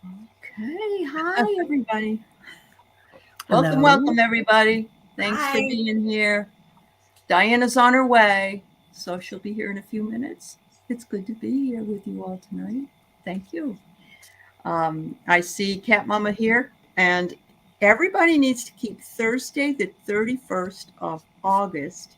Okay. Hi, everybody. Welcome, Hello. welcome, everybody. Thanks for Hi. being here. Diana's on her way, so she'll be here in a few minutes. It's good to be here with you all tonight. Thank you. I see Cat Mama here, and everybody needs to keep Thursday, the 31st of August,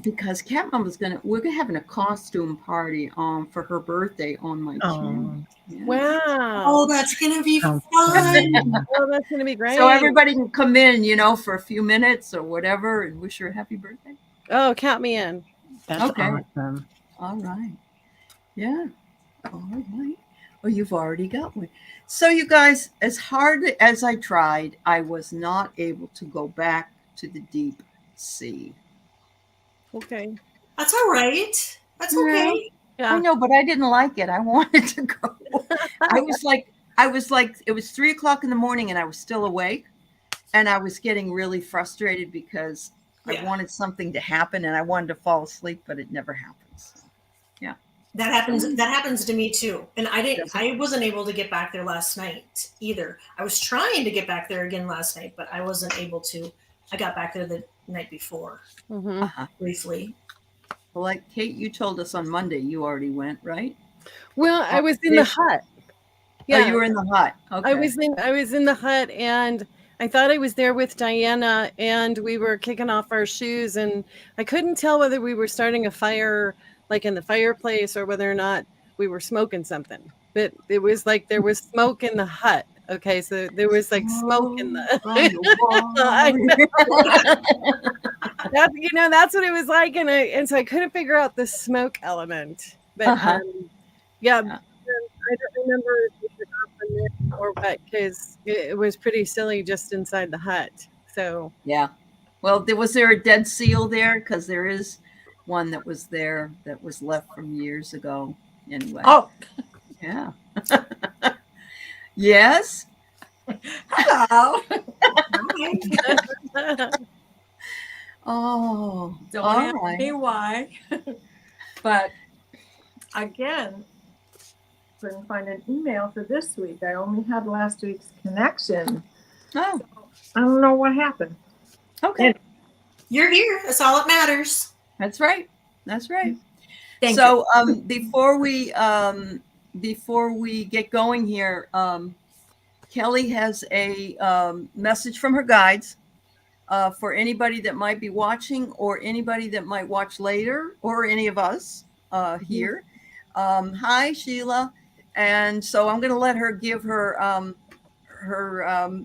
because Cat Mama's we're gonna having a costume party for her birthday on my channel. Oh, Yes. Oh, Wow. that's gonna be how fun. fun. Oh, that's going to be great. So everybody can come in, for a few minutes or whatever and wish her a happy birthday. Oh, count me in. That's Okay. awesome. All right. Yeah. All right. Well, you've already got one. So, you guys, as hard as I tried, I was not able to go back to the deep sea. Okay. That's all right. That's Yeah. okay. I Yeah. know, but I didn't like it. I wanted to go. I was like, it was 3 o'clock in the morning and I was still awake. And I was getting really frustrated because I Yeah. wanted something to happen and I wanted to fall asleep, but it never happens. Yeah. That happens. That happens to me too. And Does it? I wasn't able to get back there last night either. I was trying to get back there again last night, but I wasn't able to. I got back there the night before Hmm. Uh-huh. briefly. Well, like Kate, you told us on Monday you already went, right? Well, I was in the Officially. hut. Oh, Yeah. you were in the hut. Okay. I was in the hut, and I thought I was there with Diana, and we were kicking off our shoes, and I couldn't tell whether we were starting a fire like in the fireplace or whether or not we were smoking something. But it was like there was smoke in the hut. Okay, so there was like smoke in Oh, the from the I water. that's what it was like, and so I couldn't figure out the smoke element. But Uh-huh. yeah, Yeah. I don't remember if we went off from there or what, because it was pretty silly just inside the hut. So Yeah. Well, was there a dead seal there? Because there is one that was there that was left from years ago. Anyway. Oh, Yeah. Yes. hello. Hi. Oh, Don't all ask right. me why. But again, couldn't find an email for this week. I only had last week's connection. Oh, I don't know what happened. okay. You're here. That's all that matters. That's right. That's right. Thank So, before we get going here, Kelly has a message from her guides for anybody that might be watching or anybody that might watch later or any of us here. Hi, Sheila. And so I'm going to let her give her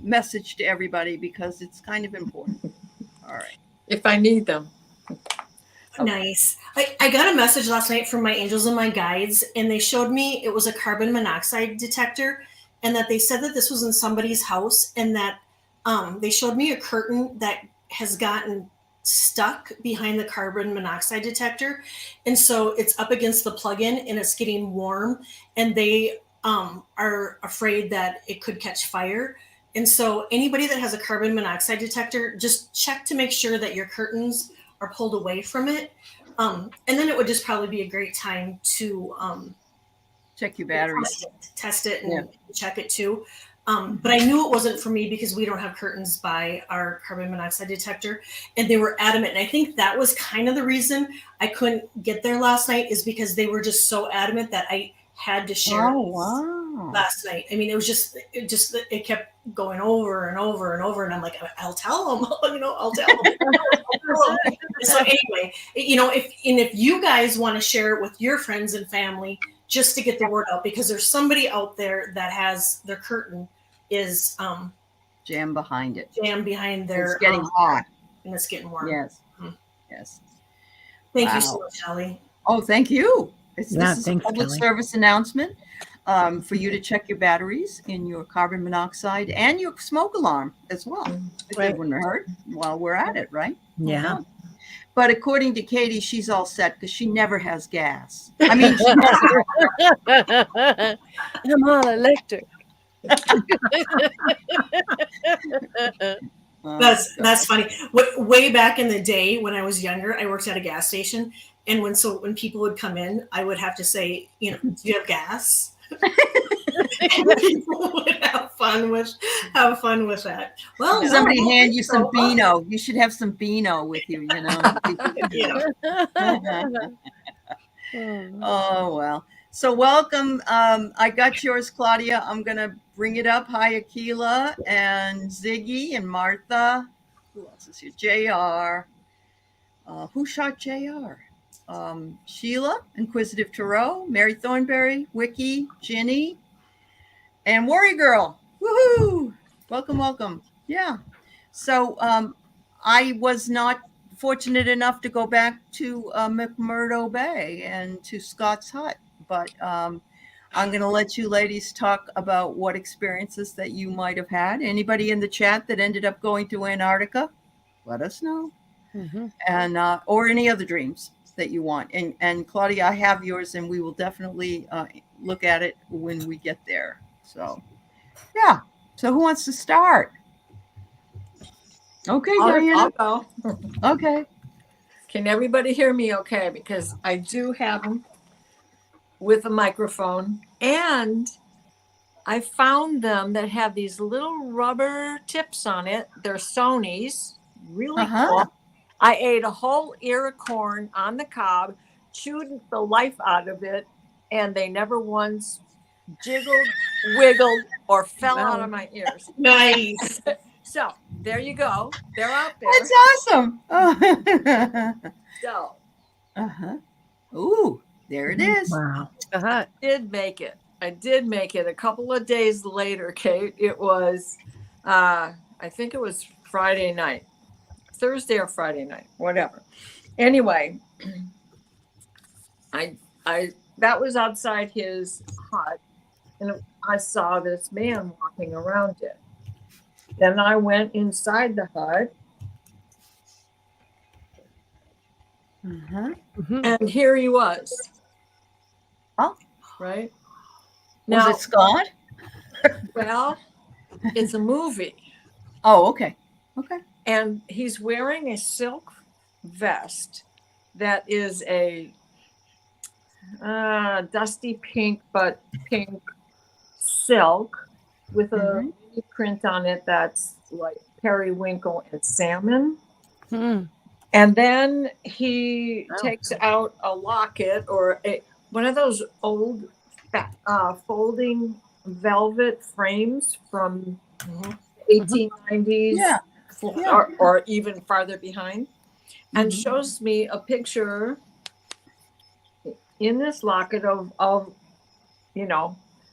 message to everybody because it's kind of important. All right. if I need them. Okay. Nice. I got a message last night from my angels and my guides, and they showed me it was a carbon monoxide detector, and that they said that this was in somebody's house, and that they showed me a curtain that has gotten stuck behind the carbon monoxide detector, and so it's up against the plug-in and it's getting warm, and they are afraid that it could catch fire. And so anybody that has a carbon monoxide detector, just check to make sure that your curtains are pulled away from it. And then it would just probably be a great time to Check your batteries. test it and Yeah. check it too. But I knew it wasn't for me because we don't have curtains by our carbon monoxide detector, and they were adamant. And I think that was kind of the reason I couldn't get there last night, is because they were just so adamant that I had to share Oh, it wow. last night. I mean, it kept going over and over and over, and I'm like, I'll tell them, I'll tell them. So anyway, if you guys want to share it with your friends and family, just to get the word out, because there's somebody out there that has their curtain is Jam behind it. jammed behind their It's getting hot. and it's getting warm. Yes. Mhm. Yes. Thank you so Wow. much, Ellie. Oh, thank you. Yeah, This is a thanks, public Kelly. service announcement for you to check your batteries in your carbon monoxide and your smoke alarm as well. It Right. wouldn't hurt while we're at it, right? Yeah. But according to Katie, she's all set because she never has gas. I mean, I'm all electric. That's funny. Way back in the day when I was younger, I worked at a gas station, and when people would come in, I would have to say, do you have gas? People would have fun with that. Well, no, Somebody I don't hand think you some so. Beano. You should have some Beano with you, you know. Yeah. Oh, well. So welcome. I got yours, Claudia. I'm going to bring it up. Hi, Akila and Ziggy and Martha. Who else is here? JR. Who shot JR? Sheila, Inquisitive Tarot, Mary Thornberry, Wiki, Ginny, and Warrior Girl. Woohoo! Welcome, welcome. Yeah. So I was not fortunate enough to go back to McMurdo Bay and to Scott's Hut, but I'm going to let you ladies talk about what experiences that you might have had. Anybody in the chat that ended up going to Antarctica, let us know. And or any other dreams that you want. And Claudia, I have yours, and we will definitely look at it when we get there. So, yeah. So who wants to start? Okay, Diana. I'll go. Okay. Can everybody hear me okay? Because I do have them with a microphone. And I found them that have these little rubber tips on it. They're Sony's. Really cool. I ate a whole ear of corn on the cob, chewed the life out of it, and they never once jiggled, wiggled, or fell out of my ears. Nice. So there you go. They're out there. That's awesome. So Ooh, there it is. wow. I did make it a couple of days later, Kate. It was I think it was Friday night, Thursday or Friday night, whatever. Anyway, I that was outside his hut, and I saw this man walking around it. Then I went inside the hut, and here he was. Oh, right now, was it Scott? Well, it's a movie. Oh, okay. Okay. And he's wearing a silk vest that is a dusty pink, but pink silk with a print on it that's like periwinkle and salmon. And then he takes out a locket or one of those old folding velvet frames from 1890s. Yeah. Or even farther behind, and shows me a picture in this locket of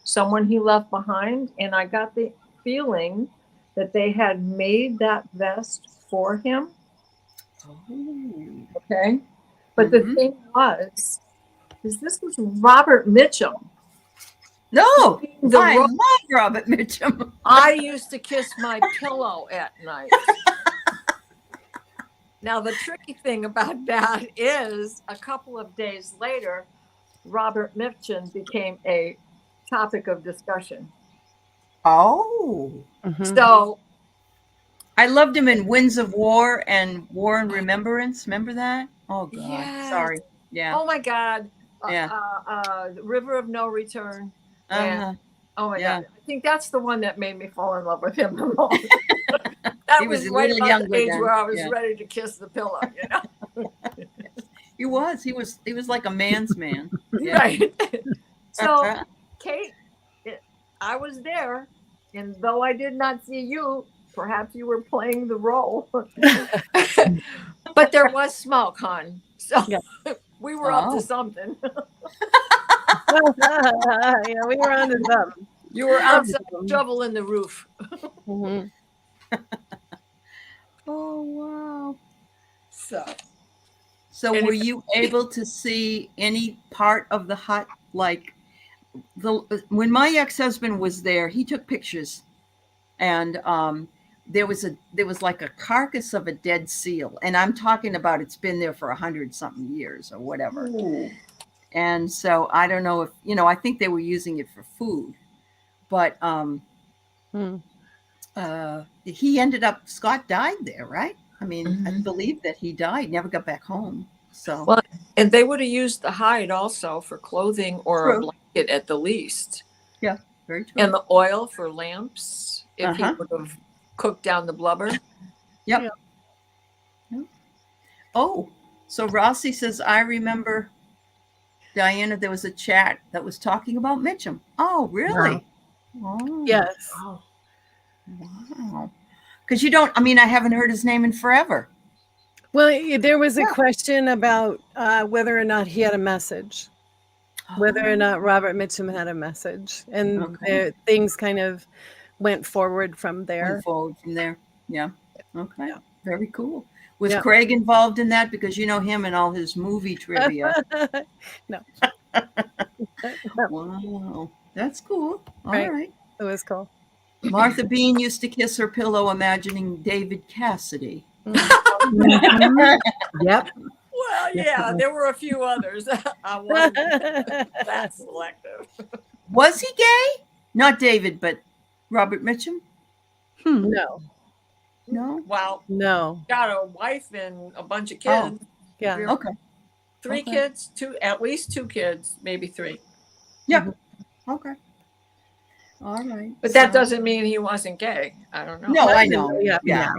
someone he left behind, and I got the feeling that they had made that vest for him. Okay, but the thing was, this was Robert Mitchum. No, I love Robert Mitchum. I used to kiss my pillow at night. Now, the tricky thing about that is a couple of days later, Robert Mitchum became a topic of discussion. Oh. So I loved him in Winds of War and War and Remembrance. Remember that? Oh, God. Yes. Sorry. Yeah. Oh, my God. Yeah. River of No Return. And, oh my God! I think that's the one that made me fall in love with him the most. That he was a right little about younger the age then. where I was ready to kiss the pillow. He was like a man's man. Yeah. Right. So, Kate, I was there, and though I did not see you, perhaps you were playing the role. But there was smoke, hon. So we were up to something. Yeah, we were on to something. You were outside shoveling the roof. Oh, wow. So anyway. Were you able to see any part of the hut? Like when my ex-husband was there, he took pictures, and there was like a carcass of a dead seal, and I'm talking about it's been there for 100-something years or whatever. Ooh. And so I don't know if I think they were using it for food, but Scott died there, right? I mean, I believe that he died, never got back home. So well, and they would have used the hide also for clothing or a blanket at the least. Yeah. Very true. And the oil for lamps, if he Uh-huh. would have cooked down the blubber. Yep. Oh, so Rossi says, I remember, Diana, there was a chat that was talking about Mitchum. Oh, really? Oh, Yes. Oh. wow. Because you don't, I mean, I haven't heard his name in forever. Well, there was a Yeah. question about whether or not he had a message, whether or not Robert Mitchum had a message, and Okay. things kind of went forward from there. Went forward from there. Yeah. Okay. Yeah. Very cool. Was Yeah. Craig involved in that? Because you know him and all his movie trivia. No. Wow. That's cool. All Right. right. It was cool. Martha Bean used to kiss her pillow imagining David Cassidy. Mhm. Yep. Well, yeah, there were a few others. I wasn't that selective. Was he gay? Not David, but Robert Mitchum? No, No? Well, no. got a wife and a bunch of Oh. kids. Yeah. Okay. Three Okay. kids, at least two kids, maybe three. Yeah. Okay. All right. But that So- doesn't mean he wasn't gay. I don't know. No, I know. Yeah. Yeah.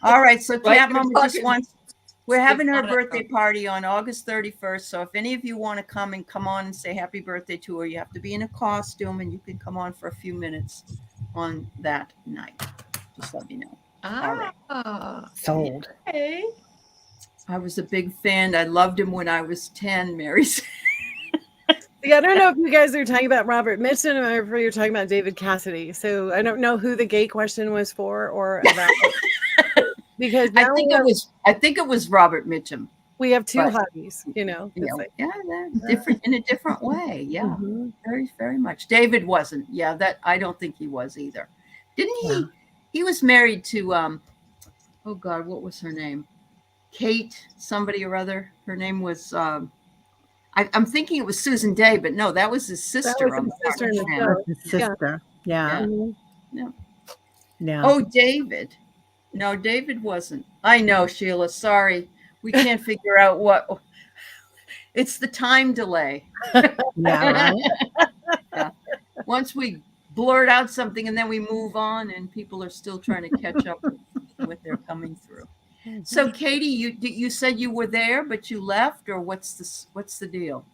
All right. So Right, Cat you're Mama just talking- wants, we're having her on it, birthday though. party on August 31st. So if any of you want to come on and say happy birthday to her, you have to be in a costume and you can come on for a few minutes on that night. Just let me know. Ah, Sold. okay. I was a big fan. I loved him when I was 10, Mary said. Yeah, I don't know if you guys are talking about Robert Mitchum or if you're talking about David Cassidy. So I don't know who the gay question was for or about. Because I now think it was Robert Mitchum. we have two but- hobbies, you know. You It's know, like, yeah, they're different in a different way. Yeah. mhm. Very, very much. David wasn't. Yeah, that I don't think he was either. Didn't he? Yeah. He was married to oh God, what was her name? Kate, somebody or other. Her name was I'm thinking it was Susan Day, but no, that was his sister was on his the sister in the Partridge show. Family. His sister. Yeah. Mhm. Yeah. Oh, David. No, David wasn't. I know, Sheila. Sorry. We can't figure out what it's the time delay. Yeah. Right. Once we blurt out something and then we move on and people are still trying to catch up with what they're coming through. So Katie, you said you were there but you left, or what's the deal?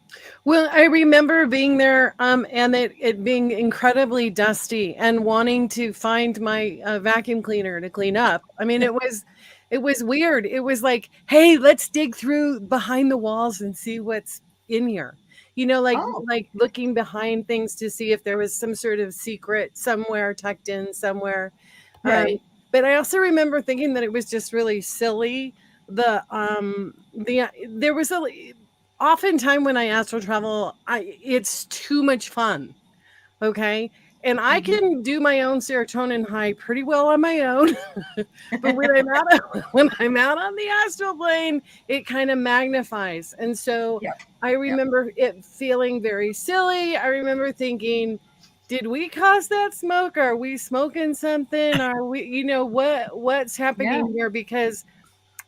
Well, I remember being there and it being incredibly dusty and wanting to find my vacuum cleaner to clean up. I mean, it was weird. It was like, hey, let's dig through behind the walls and see what's in here. You know, like Oh. like looking behind things to see if there was some sort of secret somewhere tucked in somewhere. Right. But I also remember thinking that it was just really silly. There was oftentimes when I astral travel, it's too much fun. Okay. And I can do my own serotonin high pretty well on my own. But when I'm out on the astral plane, it kind of magnifies. And so Yep. I remember it feeling very silly. I remember thinking, did we cause that smoke? Are we smoking something? Are we, what's happening here? Because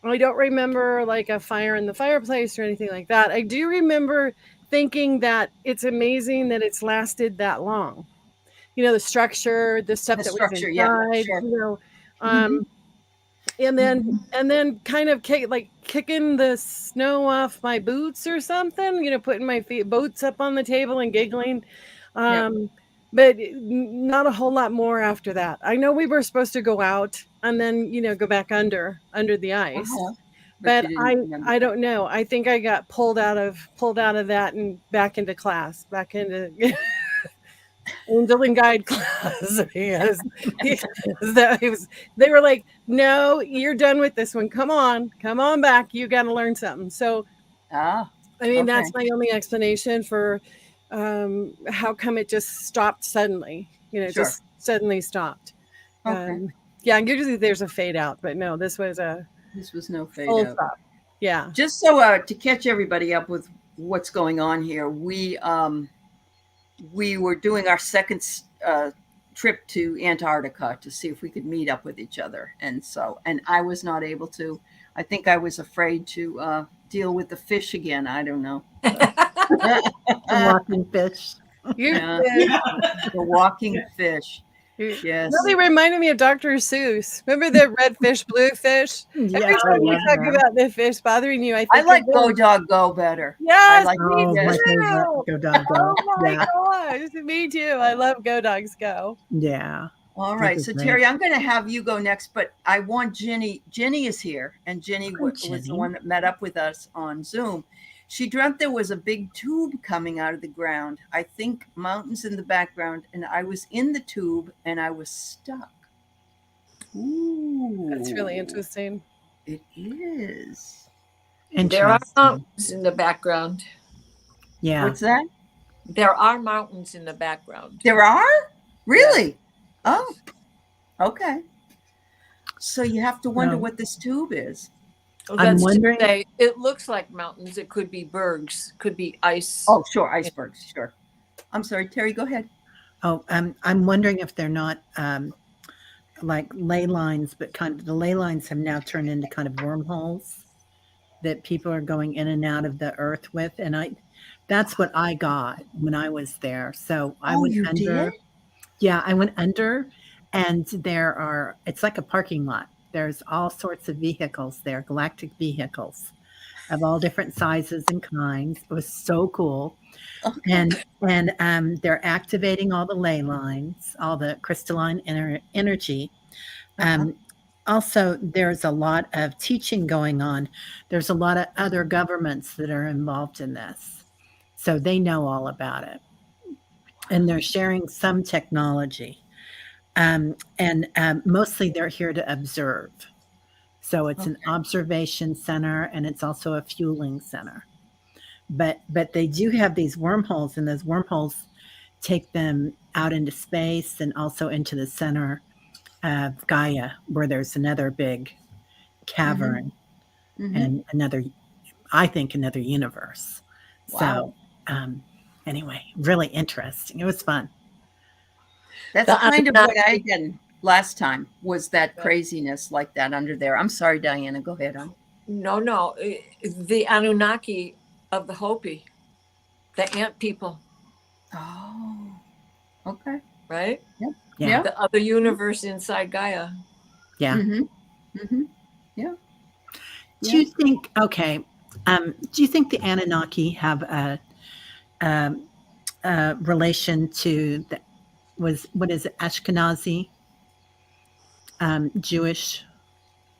I don't remember like a fire in the fireplace or anything like that. I do remember thinking that it's amazing that it's lasted that long. You know, the structure, the stuff The that structure, was yeah, inside, sure. and then kind of kicking the snow off my boots or something, putting my boots up on the table and giggling. But not a whole lot more after that. I know we were supposed to go out and then, go back under the ice. Uh-huh. But you didn't remember. I don't know. I think I got pulled out of that and back into class, back into angel and guide class. Yes. They were like, no, you're done with this one. Come on back. You got to learn something. So, Ah, I mean, okay. that's my only explanation for how come it just stopped suddenly. Sure. Just suddenly stopped. Okay. Yeah, usually there's a fade out, but no, this was a This was no fade full out. stop. Yeah. Just so to catch everybody up with what's going on here, we were doing our second trip to Antarctica to see if we could meet up with each other, and I was not able to. I think I was afraid to deal with the fish again. I don't know. The walking fish. You Yeah. did. The walking fish. You Yes. really reminded me of Dr. Seuss. Remember the red fish, blue fish? Yeah, Every I time you love talk them. about the fish bothering you, I think I like of Go them. Dog Go better. I Yes, like me Oh, my yes. favorite. too. Go dog go. Oh my Yeah. gosh, me too. I love Go Dogs Go. Yeah. All Those right. are So great. Terry, I'm going to have you go next, but I want Ginny. Ginny is here, and Ginny Hi, was the Jenny. one that met up with us on Zoom. She dreamt there was a big tube coming out of the ground. I think mountains in the background, and I was in the tube and I was stuck. Ooh. That's really interesting. It is. There are Interesting. mountains in the background. Yeah. What's that? There are mountains in the background. There are? Really? Yes. Oh, okay. So you have to wonder No. what this tube is. Well, I'm that's to wondering- say, it looks like mountains. It could be bergs, could be ice. Oh, sure, icebergs, sure. I'm sorry, Terry, go ahead. Oh, I'm wondering if they're not like ley lines, but kind of the ley lines have now turned into kind of wormholes that people are going in and out of the earth with. And that's what I got when I was there. So I Oh, went you under. did? Yeah, I went under, and it's like a parking lot. There's all sorts of vehicles there, galactic vehicles of all different sizes and kinds. It was so cool. Okay. And they're activating all the ley lines, all the crystalline energy. Uh-huh. Also, there's a lot of teaching going on. There's a lot of other governments that are involved in this, so they know all about it, and they're sharing some technology. And mostly they're here to observe. So it's an observation center, and it's also a fueling center. But they do have these wormholes, and those wormholes take them out into space and also into the center of Gaia, where there's another big cavern Mhm. and I think another universe. Wow. So anyway, really interesting. It was fun. That's The kind of what I Anunnaki- did last time, was that craziness like that under there. I'm sorry, Diana, go ahead. No. The Anunnaki of the Hopi, the ant people, Oh, okay. right? Yeah. Yeah. The other universe inside Gaia. Yeah. Mm-hmm. Mm-hmm. Yeah. Do you think, okay, do you think the Anunnaki have a relation to what is it, Ashkenazi Jewish?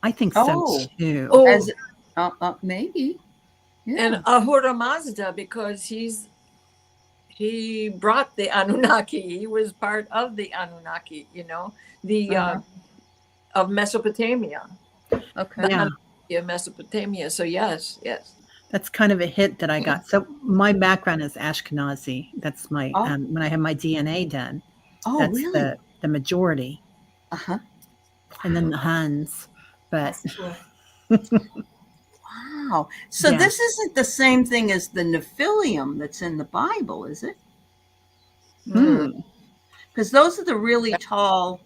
I think so Oh. too. Oh, As maybe. Yeah. and Ahura Mazda, because he brought the Anunnaki. He was part of the Anunnaki, the of Mesopotamia, Okay. the Yeah. Anunnaki of Mesopotamia. So yes. That's kind of a hit that I got. So my background is Ashkenazi. That's my Oh. when I have my DNA done. Oh, That's really? the majority, Uh-huh. and then the Huns. But Wow. So Yeah. this isn't the same thing as the Nephilim that's in the Bible, is it? Because those are the really tall,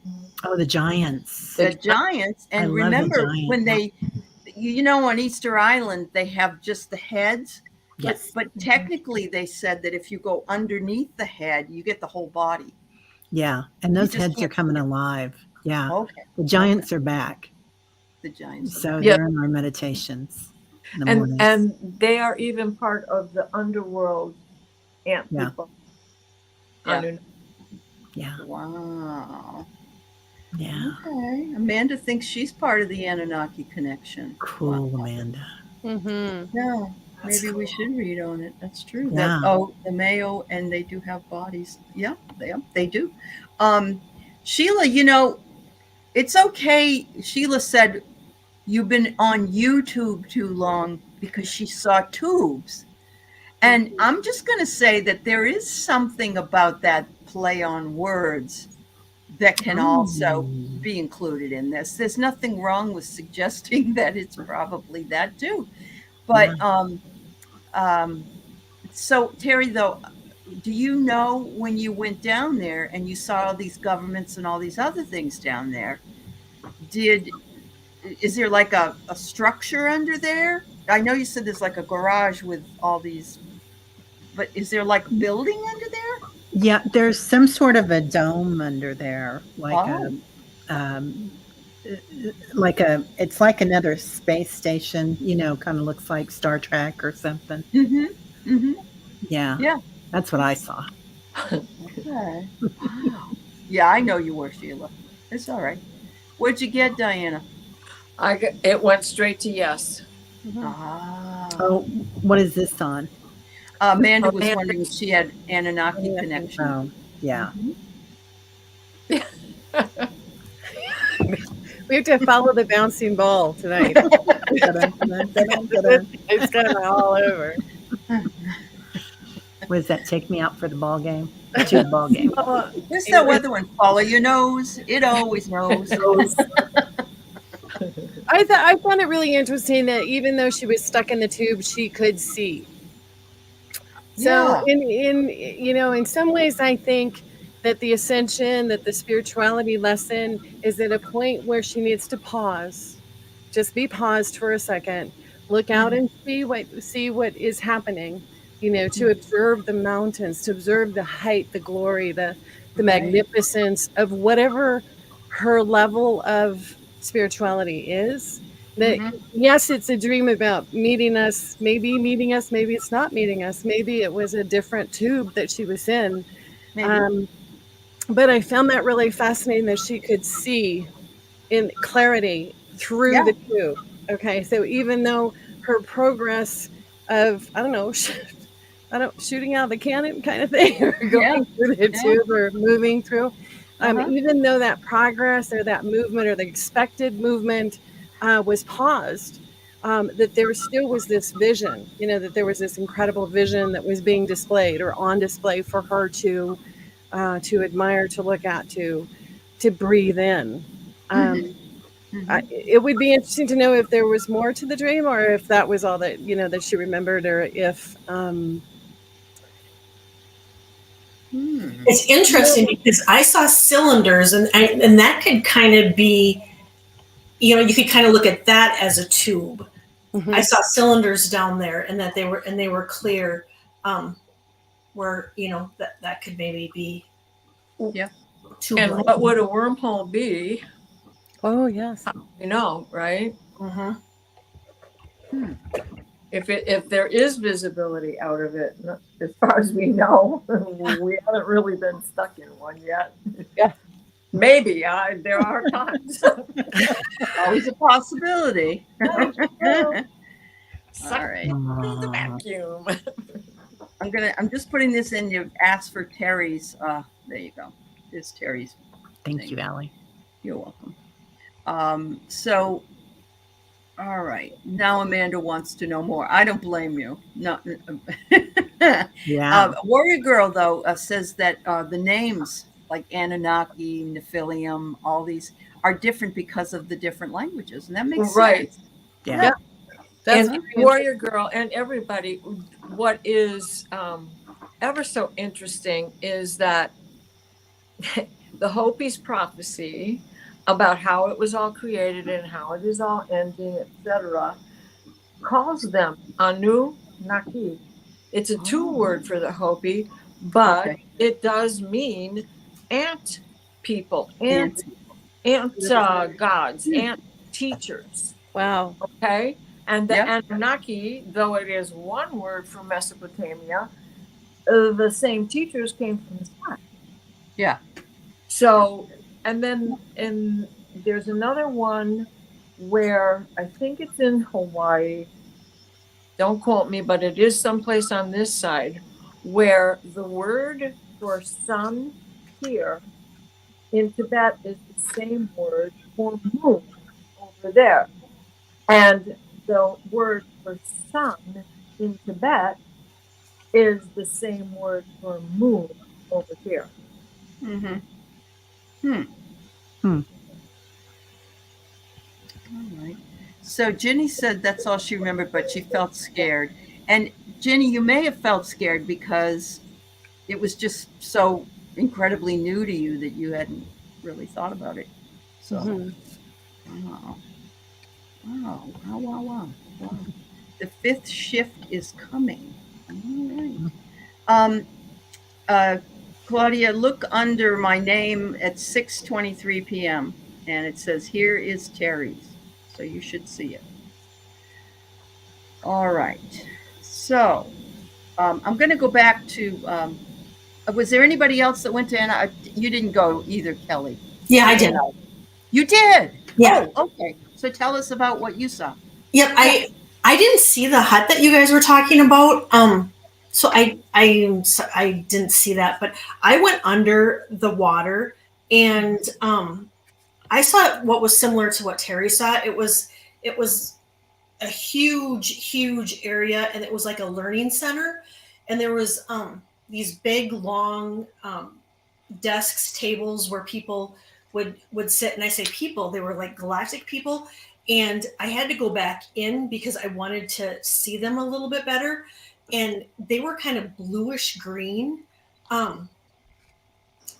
oh, the giants. the giants. I And love the remember giants. when on Easter Island, they have just the heads. Yes. But technically, they said that if you go underneath the head, you get the whole body. Yeah. And those just heads are can't coming alive. Yeah. Okay. The giants are back. The giants. So Yeah. they're in our meditations in the mornings. And they are even part of the underworld ant Yeah. people. Yeah. Anunnaki. Yeah. Wow. Yeah. Okay. Amanda thinks she's part of the Anunnaki connection. Cool, Wow. Amanda. Mm-hmm. Yeah. That's Maybe we should read on it. That's true. Yeah. The Mayo, and they do have bodies. Yeah, they do. Sheila, it's okay. Sheila said you've been on YouTube too long because she saw tubes. And I'm just going to say that there is something about that play on words that can also be included in this. There's nothing wrong with suggesting that it's probably that too. But so Terry, though, do you know when you went down there and you saw all these governments and all these other things down there, is there like a structure under there? I know you said there's like a garage with all these, but is there like a building under there? Yeah, there's some sort of a dome under there, Oh. um, like a, it's like another space station, kind of looks like Star Trek or something. Mm-hmm. Mm-hmm. Yeah, Yeah. that's what I saw. Okay. Wow. Yeah, I know you were, Sheila. It's all right. What'd you get, Diana? It went straight to yes. Ah. Oh, what is this on? Amanda was Amanda. wondering if she had Anunnaki Yeah. connection. Oh, yeah. Mhm. We have to follow the bouncing ball tonight. It's kind of all over. What does that take me out for the ball game? To the ball game. Oh, Just that weather one. Follow your nose. It always knows. I found it really interesting that even though she was stuck in the tube, she could see. So Yeah. in some ways, I think that the ascension, that the spirituality lesson is at a point where she needs to pause, just be paused for a second, look out and see what is happening. To observe the mountains, to observe the height, the glory, the Right. magnificence of whatever her level of spirituality is. That Mhm. yes, it's a dream about maybe it's not meeting us, maybe it was a different tube that she was in. Maybe. But I found that really fascinating that she could see in clarity through Yeah. the tube. Okay, so even though her progress of shooting out of the cannon kind of thing, or going through the Yeah. tube or moving through, Uh-huh. even though that progress or that movement or the expected movement was paused, that there still was this vision, that there was this incredible vision that was being displayed or on display for her to admire, to look at, to breathe in. Mhm. Mhm. It would be interesting to know if there was more to the dream, or if that was all that that she remembered, or if It's interesting because I saw cylinders, and that could kind of be, you could kind of look at that as a tube. I saw cylinders down there, and that they were clear, where that could maybe be. Yeah. Tube. And what would a wormhole be? Oh yes. Right? Mm-hmm. If there is visibility out of it, as far as we know, we haven't really been stuck in one yet. Yeah. Maybe there are times. Always a possibility. Suck All right. through the vacuum. I'm just putting this in. You asked for Terry's. There you go. There's Terry's. Thank you, Allie. You're welcome. So, all right. Now Amanda wants to know more. I don't blame you. No. Yeah. Warrior Girl, though, says that the names like Anunnaki, Nephilim, all these are different because of the different languages. And that makes Right. sense. Yeah. That's And Warrior Girl and everybody, what is ever so interesting is that the Hopi's prophecy about how it was all created and how it is all ending, etc., calls them Anunnaki. It's a two-word for the Hopi, but it does mean ant people, ant gods, ant teachers. wow. Okay. And the Yep. Anunnaki, though it is one word from Mesopotamia, the same teachers came from the sky. Yeah. So, and there's another one where I think it's in Hawaii. Don't quote me, but it is someplace on this side where the word for sun here in Tibet is the same word for moon over there. And the word for sun in Tibet is the same word for moon over here. Mm-hmm. All right. So Jenny said that's all she remembered, but she felt scared. And Jenny, you may have felt scared because it was just so incredibly new to you that you hadn't really thought about it. So, wow. The fifth shift is coming. All right. Claudia, look under my name at 6:23 p.m. and it says, "Here is Terry's." So you should see it. All right. So I'm going to go back to. Was there anybody else that went to Anna? You didn't go either, Kelly. Yeah, I did. You did. Yeah. Oh, okay. So tell us about what you saw. Yep. I didn't see the hut that you guys were talking about. So I didn't see that, but I went under the water and I saw what was similar to what Terry saw. It was a huge area, and it was like a learning center, and there was these big long desks, tables where people would sit, and I say people, they were like galactic people, and I had to go back in because I wanted to see them a little bit better, and they were kind of bluish green, and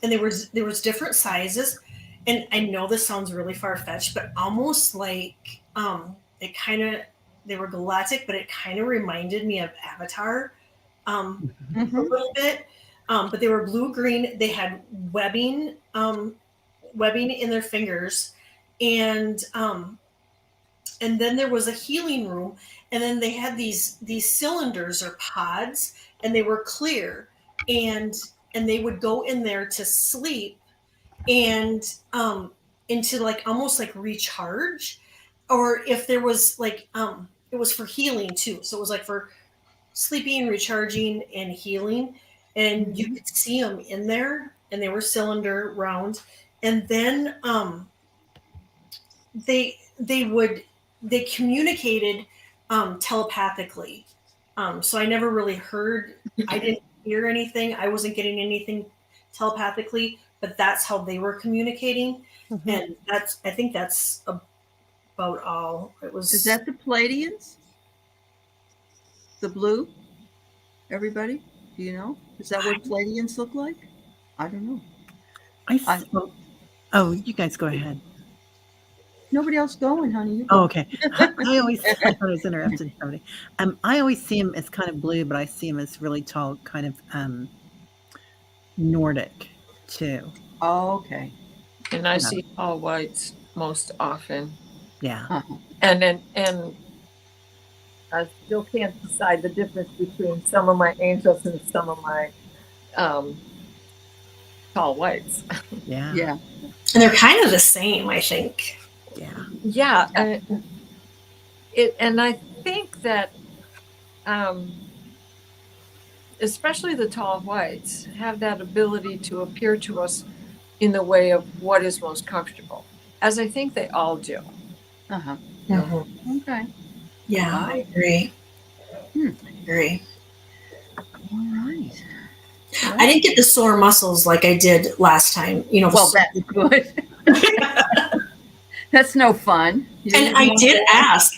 there was different sizes, and I know this sounds really far-fetched, but almost like they were galactic, but it kind of reminded me of Avatar a little bit. But they were blue green. They had webbing in their fingers, and then there was a healing room, and then they had these cylinders or pods, and they were clear, and they would go in there to sleep, and into like almost like recharge, or if there was like it was for healing too. So it was like for sleeping, recharging, and healing. And you could see them in there, and they were cylinder round. And then they communicated telepathically. So I never really heard. I didn't hear anything. I wasn't getting anything telepathically, but that's how they were communicating. Mm-hmm. And I think that's about all. It was. Is that the Pleiadians? The blue? Everybody? Do you know? Is that what Pleiadians look like? I don't know. Oh, you guys go ahead. Nobody else going, honey. You go. Oh, okay. I thought I was interrupting somebody. I always see him as kind of blue, but I see him as really tall, kind of Nordic too. Oh, okay. And I see all whites most often. Yeah. Uh-huh. And I still can't decide the difference between some of my angels and some of my tall whites. Yeah. Yeah. And they're kind of the same, I think. Yeah. Yeah. And I think that especially the tall whites have that ability to appear to us in the way of what is most comfortable, as I think they all do. Uh-huh. Mm-hmm. Okay. Yeah, Wow. I agree. I agree. All right. I didn't get the sore muscles like I did last time. Well, that's good. That's no fun. And I did ask.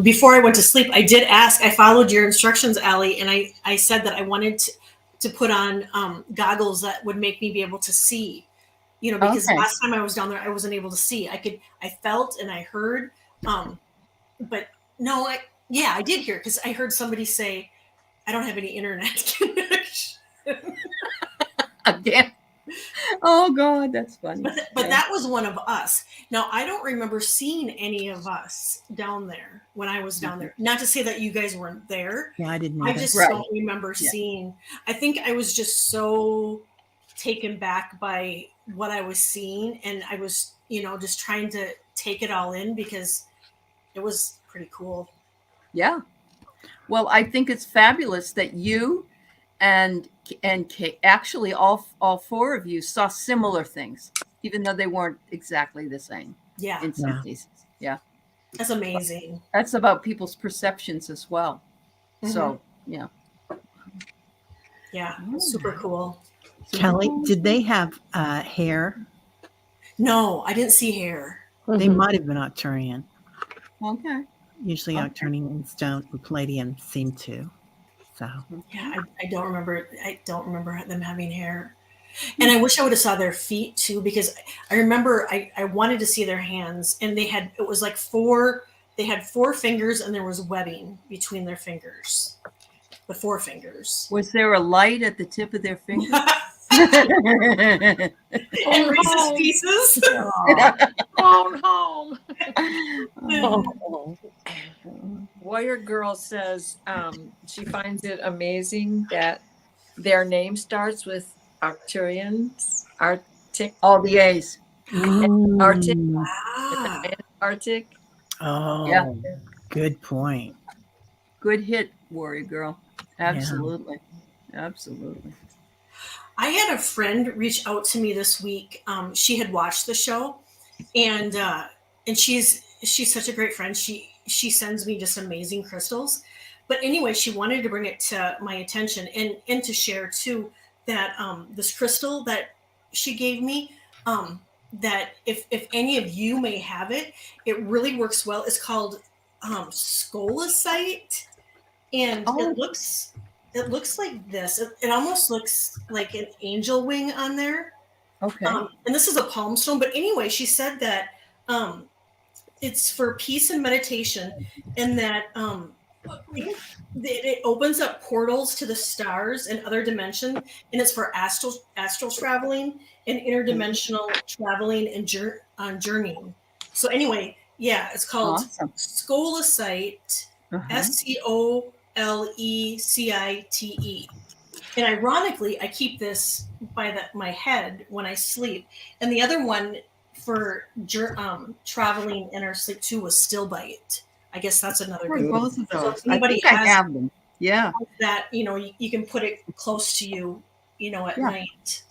Before I went to sleep, I did ask. I followed your instructions, Allie, and I said that I wanted to put on goggles that would make me be able to see. Because last time I was down there, I wasn't able to see. I felt and I heard, but no, I did hear, because I heard somebody say, "I don't have any internet connection." Again. Oh God, that's funny. But that was one of us. Now, I don't remember seeing any of us down there when I was down there. Not to say that you guys weren't there. Yeah, I didn't. I just don't remember seeing. I think I was just so taken back by what I was seeing, and I was, just trying to take it all in because it was pretty cool. Yeah. Well, I think it's fabulous that you and actually all four of you saw similar things, even though they weren't exactly the same. Yeah. In some cases. Yeah. That's amazing. That's about people's perceptions as well. Mm-hmm. So, yeah. Yeah. Super cool. Kelly, did they have hair? No, I didn't see hair. They might have been Octurian. Okay. Usually Octurians don't, and Pleiadians seem to. So yeah, I don't remember. I don't remember them having hair, and I wish I would have saw their feet too, because I remember I wanted to see their hands, and it was like they had 4 fingers, and there was webbing between their fingers, the 4 fingers. Was there a light at the tip of their fingers? and Reese's home. Pieces. Phone home. Oh. Warrior Girl says she finds it amazing that their name starts with Arcturians, Arctic, All the A's. Arctic, Ah, Arctic. Oh, Yeah. good point. Good hit, Warrior Girl. Absolutely. Absolutely. I had a friend reach out to me this week. She had watched the show, and she's such a great friend. She sends me just amazing crystals. But anyway, she wanted to bring it to my attention and to share too that this crystal that she gave me, that if any of you may have it, it really works well. It's called scolasite, and Oh. it looks like this. It almost looks like an angel wing on there. Okay. And this is a palm stone. But anyway, she said that it's for peace and meditation, and that it opens up portals to the stars and other dimensions, and it's for astral traveling and interdimensional traveling and journeying. So anyway, yeah, it's called Awesome. Scolecite, Uh-huh. Scolecite. And ironically, I keep this by my head when I sleep. And the other one for traveling in our sleep too was Stillbite. I guess that's another For good both of So those. if I anybody think I has- have them. Yeah. that, you can put it close to you, at Yeah. night.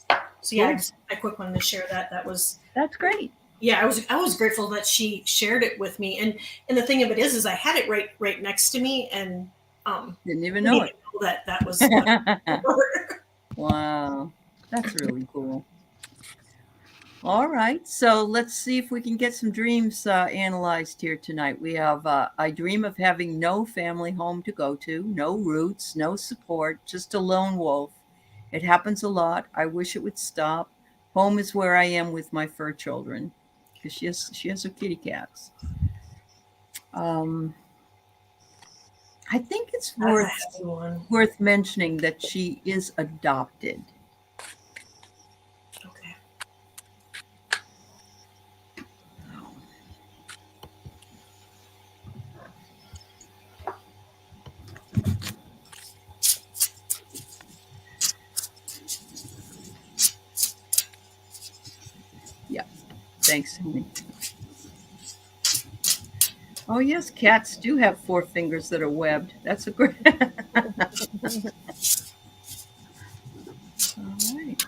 So yeah, Cool. I quick wanted to share that. That was, That's great. yeah, I was grateful that she shared it with me. And the thing of it is I had it right next to me, and Didn't even know it. that was Wow. That's really cool. All right. So let's see if we can get some dreams analyzed here tonight. We have I dream of having no family home to go to, no roots, no support, just a lone wolf. It happens a lot. I wish it would stop. Home is where I am with my fur children, because she has her kitty cats. I think it's That's a heavy one. worth mentioning that she is adopted. Okay. Thanks, Henry. Oh yes, cats do have 4 fingers that are webbed. That's a great. All right.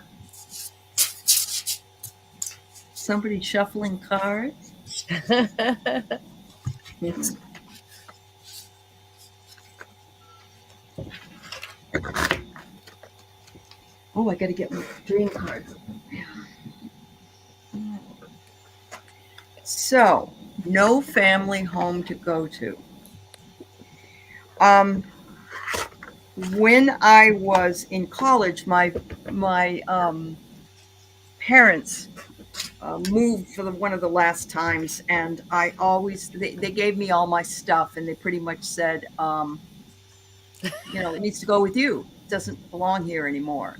Somebody shuffling cards. Oh, I got to get my dream card. So, no family home to go to. When I was in college, my parents moved for one of the last times, and I always they gave me all my stuff, and they pretty much said, it needs to go with you. It doesn't belong here anymore.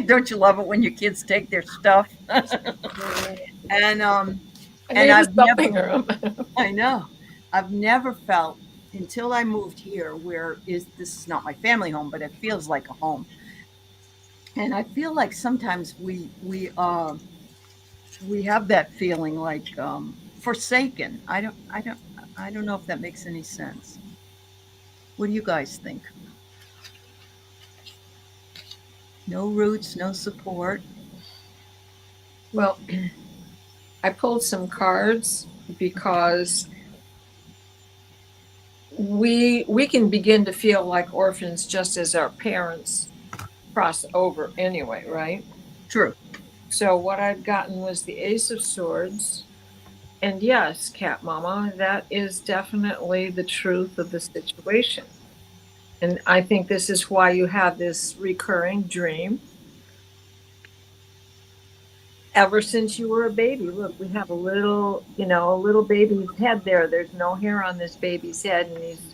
Don't you love it when your kids take their stuff? And I've never, I know, I've never felt until I moved here this is not my family home, but it feels like a home. And I feel like sometimes we have that feeling like forsaken. I don't know if that makes any sense. What do you guys think? No roots, no support. Well, I pulled some cards because we can begin to feel like orphans just as our parents cross over anyway, right? True. So what I've gotten was the Ace of Swords. And yes, Cat Mama, that is definitely the truth of the situation. And I think this is why you have this recurring dream. Ever since you were a baby, look, we have a little baby's head there. There's no hair on this baby's head, and he's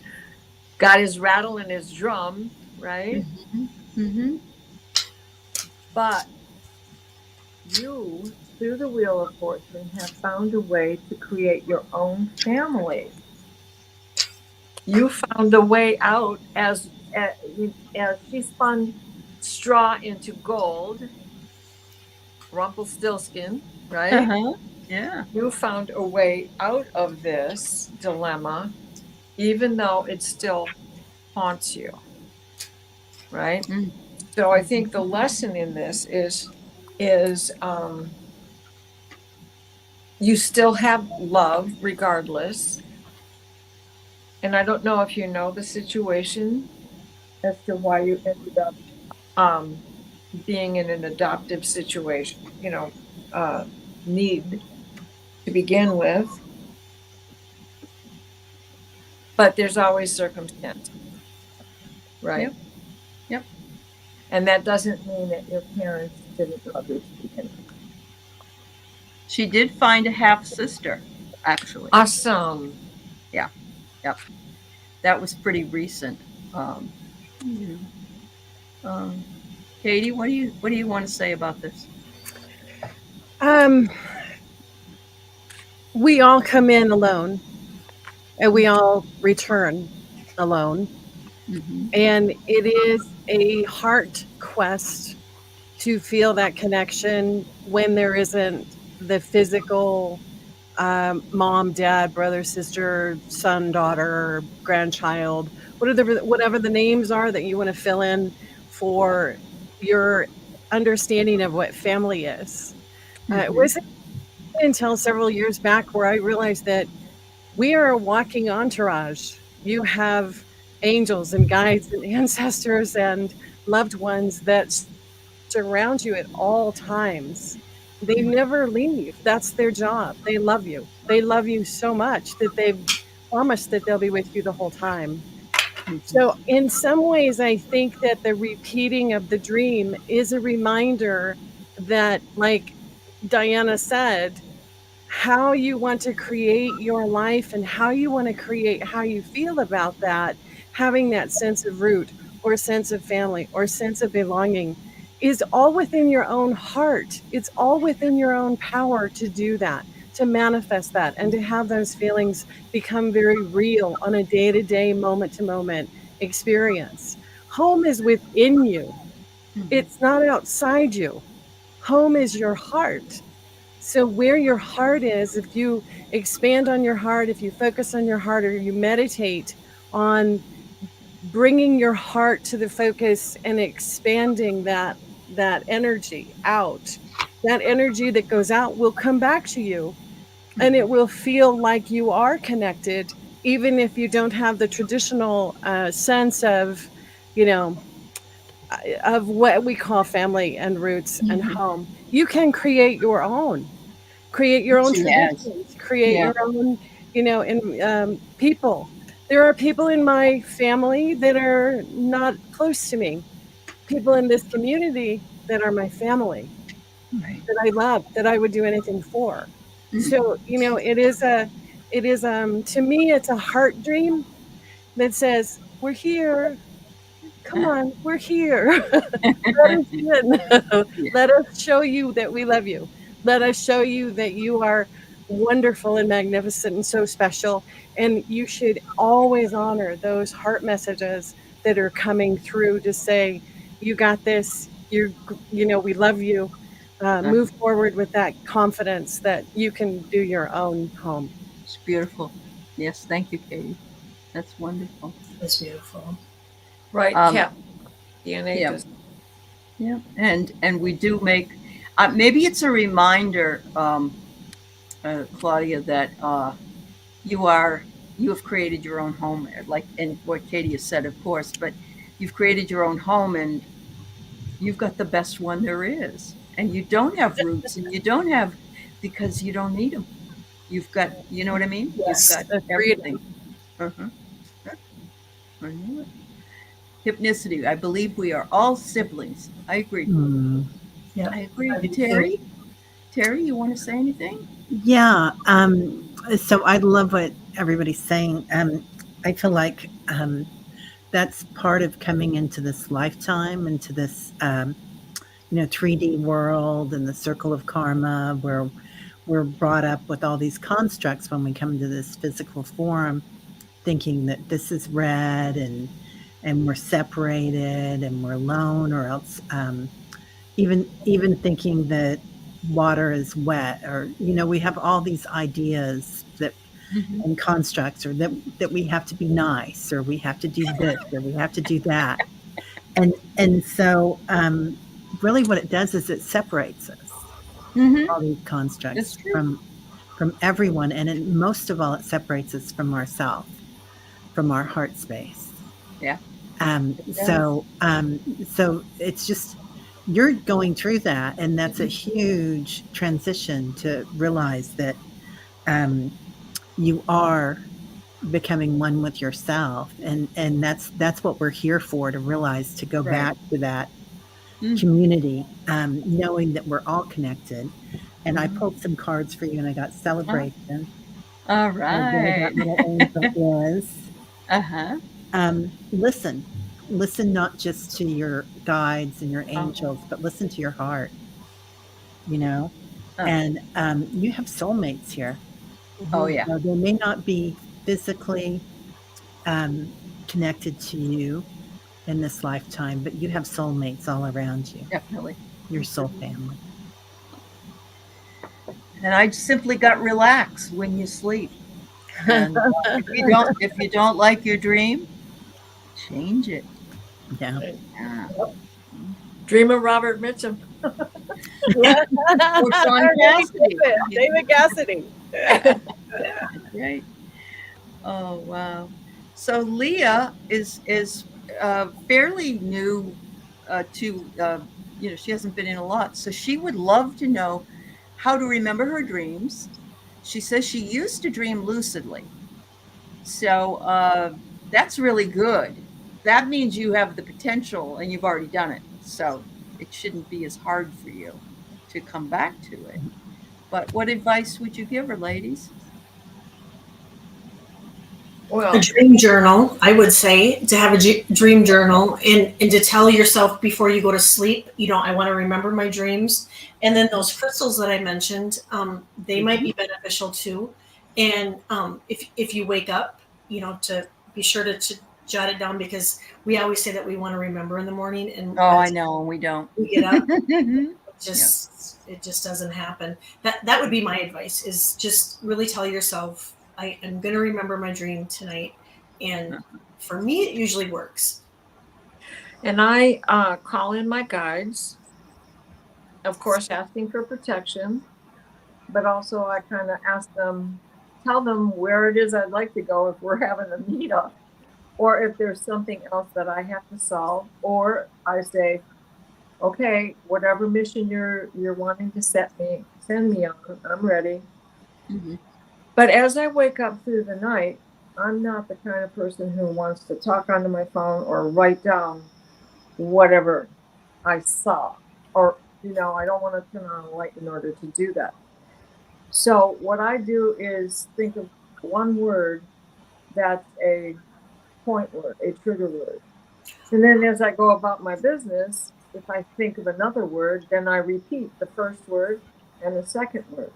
got his rattle and his drum, right? Mm-hmm. But you, through the Wheel of Fortune, have found a way to create your own family. You found a way out as she spun straw into gold, Rumpelstiltskin, right? Uh-huh. Yeah. You found a way out of this dilemma, even though it still haunts you, right? Mm. So I think the lesson in this is you still have love regardless. And I don't know if you know the situation as to why you ended up being in an adoptive situation, need to begin with. But there's always circumstance, right? Yep. Yep. And that doesn't mean that your parents didn't love you to begin with. She did find a half sister, actually. Awesome. That was pretty recent. Katie, what do you want to say about this? We all come in alone and we all return alone. Mm-hmm. And it is a heart quest to feel that connection when there isn't the physical mom, dad, brother, sister, son, daughter, grandchild, whatever the names are that you want to fill in for your understanding of what family is. It wasn't until several years back where I realized that we are a walking entourage. You have angels and guides and ancestors and loved ones that surround you at all times. They never leave. That's their job. They love you. They love you so much that they've promised that they'll be with you the whole time. So in some ways, I think that the repeating of the dream is a reminder that, like Diana said, how you want to create your life and how you want to create how you feel about that, having that sense of root or sense of family or sense of belonging is all within your own heart. It's all within your own power to do that, to manifest that, and to have those feelings become very real on a day-to-day, moment-to-moment experience. Home is within you. It's not outside you. Home is your heart. So where your heart is, if you expand on your heart, if you focus on your heart, or you meditate on bringing your heart to the focus and expanding that energy out, that energy that goes out will come back to you, and it will feel like you are connected, even if you don't have the traditional sense of, of what we call family and roots and home. You can create your own traditions, create your own, people. There are people in my family that are not close to me, people in this community that are my family, that I love, that I would do anything for. So, it is to me, it's a heart dream that says, we're here. Come on, we're here. Let us in. Let us show you that we love you. Let us show you that you are wonderful and magnificent and so special. And you should always honor those heart messages that are coming through to say, you got this. We love you. Move forward with that confidence that you can do your own home. It's beautiful. Yes, thank you, Katie. That's wonderful. That's beautiful. Right, yeah. DNA Yeah. does. Yeah, and we do make. Maybe it's a reminder, Claudia, that you have created your own home, like and what Katie has said, of course. But you've created your own home, and you've got the best one there is. And you don't have roots, and you don't have because you don't need them. You've got, you know what I mean? Yes, you've got everything. I knew it. Hypnicity. I believe we are all siblings. I agree. Yeah, I agree. I do too. Terry? Terry, you want to say anything? Yeah. So I love what everybody's saying. I feel like that's part of coming into this lifetime, into this 3D world and the circle of karma, where we're brought up with all these constructs when we come to this physical form, thinking that this is red and we're separated and we're alone, or else even thinking that water is wet, or we have all these ideas that Mhm. and constructs, or that we have to be nice, or we have to do this, or we have to do that, and so really what it does is it separates us, Mhm. all these It's constructs, true. from everyone, and most of all, it separates us from ourselves, from our heart space. Yeah. So it's just, you're going through that, and that's a huge transition to realize that you are becoming one with yourself, and that's what we're here for, to realize, to go Right. back to that Mm. community, knowing that we're all connected. And I Mhm. pulled some cards for you, and I got celebration. All Then I right. got little angel is. Uh-huh. Listen, not just to your guides and your Oh. angels, but listen to your heart, you know. Oh. And you have soulmates here. Oh, yeah. Now, they may not be physically connected to you in this lifetime, but you have soulmates all around you, Definitely. your soul family. And I simply got relax when you sleep. And if you don't like your dream, change it. Yeah. Yeah. Dream of Robert Mitchum. Yeah. Or Sean Cassidy. David Cassidy. Right. Oh, wow. So Leah is fairly new to she hasn't been in a lot, so she would love to know how to remember her dreams. She says she used to dream lucidly, so that's really good. That means you have the potential and you've already done it, so it shouldn't be as hard for you to come back to it. But what advice would you give her, ladies? Well, A dream journal, I would say, to have a dream journal, and to tell yourself before you go to sleep, I want to remember my dreams. And then those crystals that I mentioned, they might be beneficial too. And if you wake up, to be sure to jot it down, because we always say that we want to remember in the morning, and Oh, I know, and we don't. we get up, it just doesn't happen. That would be my advice, is just really tell yourself, I am going to remember my dream tonight. And for me, it usually works. and I call in my guides, of course, asking for protection, but also I kind of tell them where it is I'd like to go if we're having a meetup, or if there's something else that I have to solve, or I say, okay, whatever mission you're wanting to send me on, I'm ready. Mhm. But as I wake up through the night, I'm not the kind of person who wants to talk onto my phone or write down whatever I saw, or I don't want to turn on a light in order to do that. So what I do is think of one word that's a point word, a trigger word. And then as I go about my business, if I think of another word, then I repeat the first word and the second word.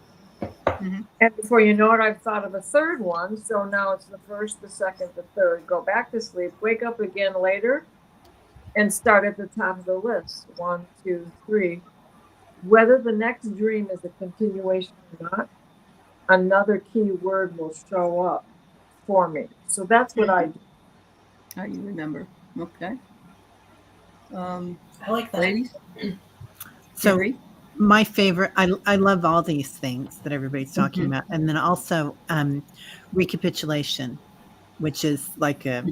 Mhm. And before you know it, I've thought of a third one. So now it's the first, the second, the third. Go back to sleep, wake up again later, and start at the top of the list. 1, 2, 3. Whether the next dream is a continuation or not, another key word will show up for me. So that's what I do. How do you remember? Okay. I like that. Ladies? So Terry? my favorite, I love all these things that everybody's talking Mhm. about. And then also recapitulation, which is like a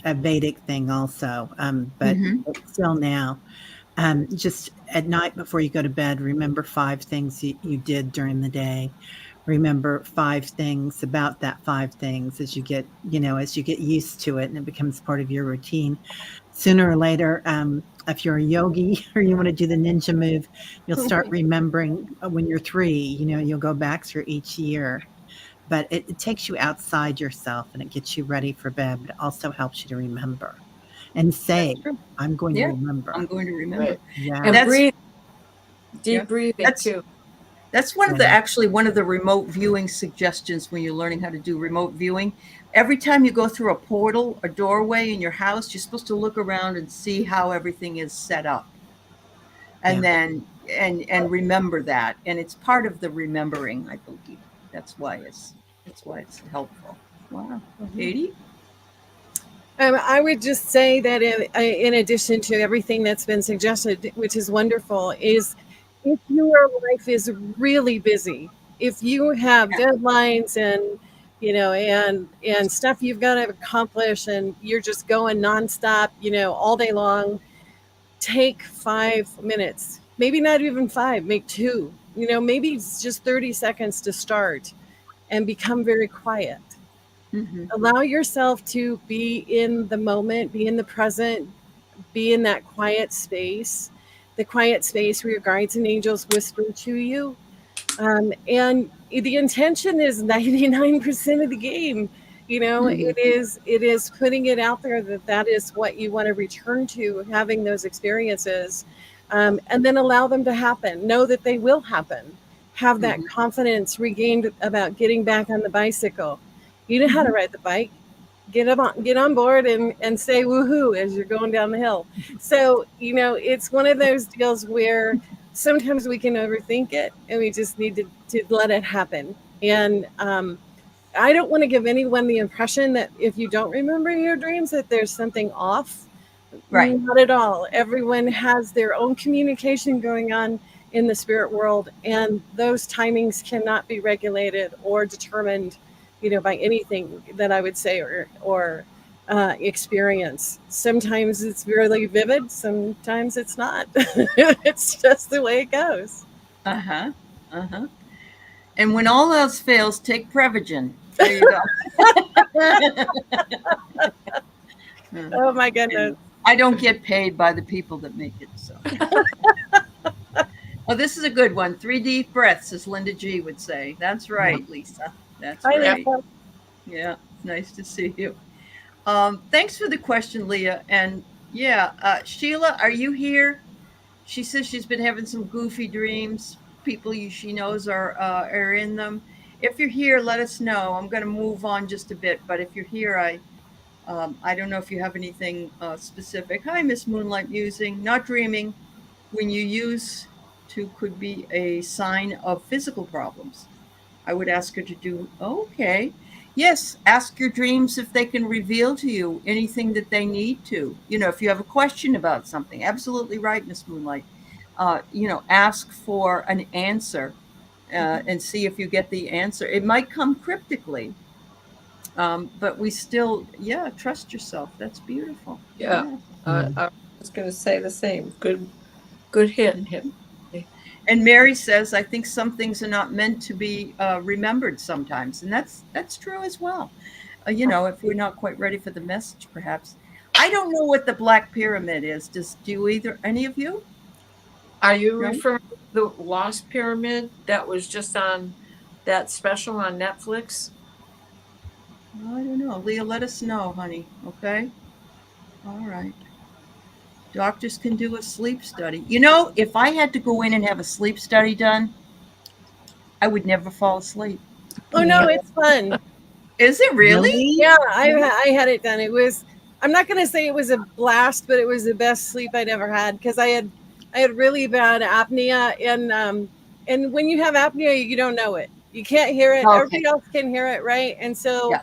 Vedic thing also, but Mhm. still now. Just at night before you go to bed, remember 5 things you did during the day. Remember 5 things about that 5 things as you get used to it and it becomes part of your routine. Sooner or later, if you're a yogi or you want to do the ninja move, you'll start remembering when you're 3, you'll go back through each year. But it takes you outside yourself and it gets you ready for bed, but it also helps you to remember and say, That's true. I'm going to Yeah. remember. I'm going to remember. Right. Yeah. And That's- breathe. Deep Yeah. breathing That's- too. That's one of the one of the remote viewing suggestions when you're learning how to do remote viewing. Every time you go through a portal, a doorway in your house, you're supposed to look around and see how everything is set up. And Yeah. then and remember that. And it's part of the remembering, I believe. That's why it's helpful. Wow. Katie? I would just say that in addition to everything that's been suggested, which is wonderful, is if your life is really busy, if you have deadlines and and stuff you've got to accomplish, and you're just going nonstop, all day long, take 5 minutes, maybe not even five, make two. Maybe it's just 30 seconds to start, and become very quiet. Mm-hmm. Allow yourself to be in the moment, be in the present, be in that quiet space, the quiet space where your guides and angels whisper to you. And the intention is 99% of the game. Mhm. It is putting it out there that is what you want to return to, having those experiences, and then allow them to happen. Know that they will happen. Have that confidence regained about getting back on the bicycle. You know how to ride the bike. Get on board and say woohoo as you're going down the hill. So, it's one of those deals where sometimes we can overthink it, and we just need to let it happen. And I don't want to give anyone the impression that if you don't remember your dreams, that there's something off. Right. Not at all. Everyone has their own communication going on in the spirit world, and those timings cannot be regulated or determined, by anything that I would say or experience. Sometimes it's really vivid, sometimes it's not. It's just the way it goes. Uh-huh. Uh-huh. And when all else fails, take Prevagen. There you go. Oh my goodness. I don't get paid by the people that make it, so. Oh, this is a good one. 3 deep breaths, as Linda G would say. That's right, Lisa. That's Hi, right. Lisa. Yeah, nice to see you. Thanks for the question, Leah. And yeah, Sheila, are you here? She says she's been having some goofy dreams. People she knows are in them. If you're here, let us know. I'm going to move on just a bit, but if you're here, I don't know if you have anything specific. Hi, Miss Moonlight Musing. Not dreaming when you use to could be a sign of physical problems. I would ask her to do, okay. Yes, ask your dreams if they can reveal to you anything that they need to. If you have a question about something, absolutely right, Miss Moonlight. Ask for an answer and see if you get the answer. It might come cryptically, but we still, trust yourself. That's beautiful. Yeah. I was going to say the same. Good hit. And Mary says, I think some things are not meant to be remembered sometimes. And that's true as well. If we're not quite ready for the message, perhaps. I don't know what the Black Pyramid is. Do any of you? Are you No? referring to the Lost Pyramid that was just on that special on Netflix? I don't know. Leah, let us know, honey. Okay? All right. Doctors can do a sleep study. If I had to go in and have a sleep study done, I would never fall asleep. Oh no, it's fun. Is it really? Yeah, I had it done. I'm not going to say it was a blast, but it was the best sleep I'd ever had, because I had really bad apnea, and when you have apnea, you don't know it. You can't hear it. Okay. Everybody else can hear it, right? And so